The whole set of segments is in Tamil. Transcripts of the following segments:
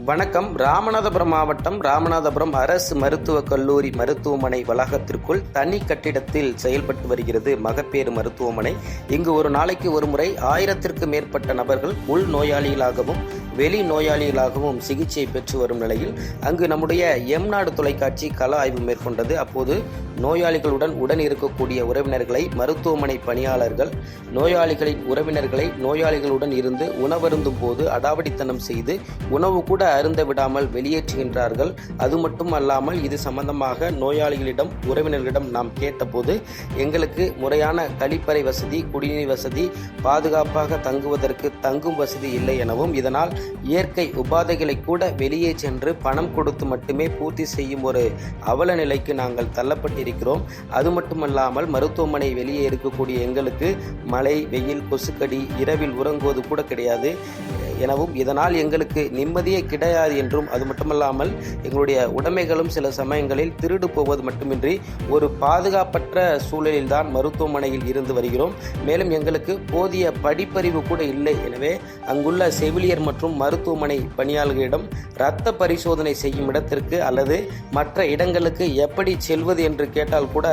வணக்கம். ராமநாதபுரம் மாவட்டம் ராமநாதபுரம் அரசு மருத்துவக் கல்லூரி மருத்துவமனை வளாகத்திற்குள் தனி கட்டிடத்தில் செயல்பட்டு வருகிறது மகப்பேறு மருத்துவமனை. இங்கு ஒரு நாளைக்கு ஒரு முறை 1000ற்கு மேற்பட்ட நபர்கள் உள் நோயாளிகளாகவும் வெளி நோயாளிகளாகவும் சிகிச்சை பெற்று வரும் நிலையில் அங்கு நம்முடைய எம்நாடு தொலைக்காட்சி கள ஆய்வு மேற்கொண்டது. அப்போது நோயாளிகளுடன் உடன் இருக்கக்கூடிய உறவினர்களை மருத்துவமனை பணியாளர்கள் நோயாளிகளின் உறவினர்களை நோயாளிகளுடன் இருந்து உணவருந்தும் போது அடாவடித்தனம் செய்து உணவு கூட அருந்த விடாமல் வெளியேற்றுகின்றார்கள். அது மட்டும் அல்லாமல் இது சம்பந்தமாக நோயாளிகளிடம் உறவினர்களிடம் நாம் கேட்டபோது எங்களுக்கு முறையான கழிப்பறை வசதி, குடிநீர் வசதி, பாதுகாப்பாக தங்குவதற்கு தங்கும் வசதி இல்லை எனவும் இதனால் இயற்கை உபாதைகளை கூட வெளியே சென்று பணம் கொடுத்து மட்டுமே பூர்த்தி செய்யும் ஒரு அவல நிலைக்கு நாங்கள் தள்ளப்பட்டிருக்கிறோம். அது மட்டுமல்லாமல் மருத்துவமனை வெளியே இருக்கக்கூடிய எங்களுக்கு மழை, வெயில், கொசுக்கடி, இரவில் உறங்குவது கூட கிடையாது எனவும் இதனால் எங்களுக்கு நிம்மதியே கிடையாது என்றும், அது மட்டுமல்லாமல் எங்களுடைய உடைமைகளும் சில சமயங்களில் திருடு போவது மட்டுமின்றி ஒரு பாதுகாப்பற்ற சூழலில் தான் மருத்துவமனையில் இருந்து வருகிறோம். மேலும் எங்களுக்கு போதிய படிப்பறிவு கூட இல்லை. எனவே அங்குள்ள செவிலியர் மற்றும் மருத்துவமனை பணியாளர்களிடம் இரத்த பரிசோதனை செய்யும் இடத்திற்கு அல்லது மற்ற இடங்களுக்கு எப்படி செல்வது என்று கேட்டால் கூட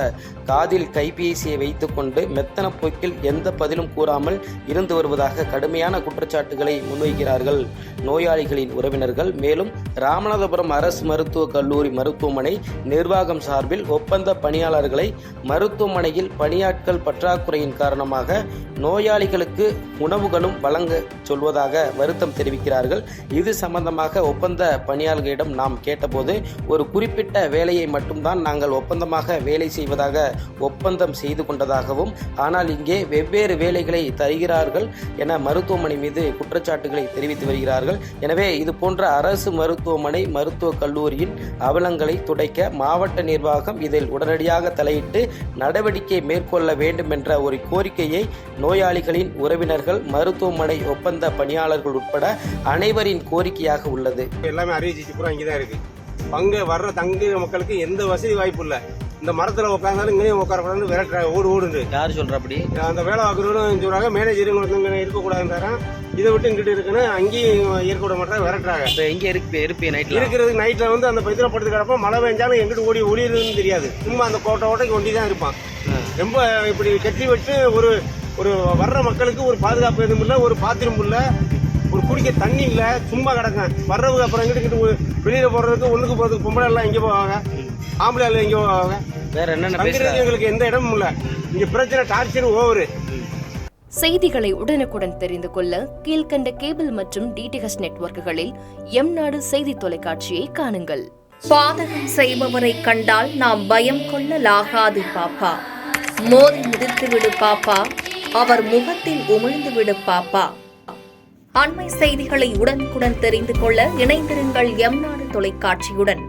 காதில் கைபேசியை வைத்துக்கொண்டு மெத்தன போக்கில் எந்த பதிலும் கூறாமல் இருந்து வருவதாக கடுமையான குற்றச்சாட்டுகளை முன்வைக்கிறார்கள் நோயாளிகளின் உறவினர்கள். மேலும் ராமநாதபுரம் அரசு மருத்துவக் கல்லூரி மருத்துவமனை நிர்வாகம் சார்பில் ஒப்பந்த பணியாளர்களை மருத்துவமனையில் பணியாட்கள் பற்றாக்குறையின் காரணமாக நோயாளிகளுக்கு உணவுகளும் வழங்க சொல்வதாக வருத்தம் தெரிவிக்கிறார்கள். இது சம்பந்தமாக ஒப்பந்த பணியாளர்களிடம் நாம் கேட்டபோது ஒரு குறிப்பிட்ட வேலையை மட்டும்தான் நாங்கள் ஒப்பந்தமாக வேலை செய்வதாக ஒப்பந்தம் செய்து கொண்டதாகவும், ஆனால் இங்கே வெவ்வேறு வேலைகளை தருகிறார்கள் என மருத்துவமனை மீது குற்றச்சாட்டுகளை தெரிவித்து வருகிறார்கள். எனவே இது போன்ற அரசு மருத்துவமனை மருத்துவக் கல்லூரியின் அவலங்களை துடைக்க மாவட்ட நிர்வாகம் இதில் உடனடியாக தலையிட்டு நடவடிக்கை மேற்கொள்ள வேண்டும் என்ற ஒரு கோரிக்கையை நோயாளிகளின் உறவினர்கள், மருத்துவமனை ஒப்பந்த பணியாளர்கள் உட்பட அனைவரின் கோரிக்கையாக உள்ளது. எல்லாமே அறிவிச்சு பூரா இங்கதான் இருக்கு. பங்கு வர்ற தங்குற மக்களுக்கு எந்த வசதி வாய்ப்பு இல்ல. இந்த மரத்துல உட்காந்தாலும் இங்கேயும் உட்காரக்கூடாது விரட்டுறாங்க, ஓடு. யார் சொல்ற அப்படி? அந்த வேலை வாக்குறவங்களும் சொல்றாங்க, மேனேஜரும் இருக்கக்கூடாதுன்றாங்க. இதை விட்டு இங்கிட்டு இருக்குன்னு அங்கேயும் இருக்க விட மாட்டாங்க, விரட்டுறாங்க. எங்க இருப்பே நைட்ல இருக்கிறது நைட்ல வந்து அந்த பைத்திர படுத்து கிடப்ப மழை பெஞ்சாலும் எங்கிட்டு ஒளியுறதுன்னு தெரியாது. சும்மா அந்த ஓட்டைக்கு ஒண்டிதான் இருப்பான். ரொம்ப இப்படி கட்டி விட்டு ஒரு வர்ற மக்களுக்கு ஒரு பாதுகாப்பு எதுவும் இல்லை, ஒரு பாத்திரம் இல்லை, ஒரு குடிக்க தண்ணி இல்லை, சும்மா கிடக்கும். வர்றவங்க அப்புறம் எங்கிட்டு வெளியில போறதுக்கு ஒண்ணுக்கு போறதுக்கு பொம்பளை எல்லாம் எங்கே போவாங்க, ஆம்பளை எல்லாம் எங்கே போவாங்க. வேற என்ன எங்களுக்கு எந்த இடமும் இல்லை. இங்க பிரச்சனை டார்ச்சர் ஓவரு. செய்திகளை உடனுக்குடன் தெரிந்து கொள்ள கீழ்கண்ட கேபிள் மற்றும் டிடிஹெச் நெட்வொர்க்குகளில் எம்நாடு செய்தி தொலைக்காட்சியை காணுங்கள். பாதகம் செய்பவரை கண்டால் நாம் பயம் கொள்ளலாகாது பாப்பா. மோதி மிதித்து விடு பாப்பா, அவர் முகத்தில் உமிழ்ந்து விடு பாப்பா. அண்மை செய்திகளை உடனுக்குடன் தெரிந்து கொள்ள இணைந்திருங்கள் எம்நாடு தொலைக்காட்சியுடன்.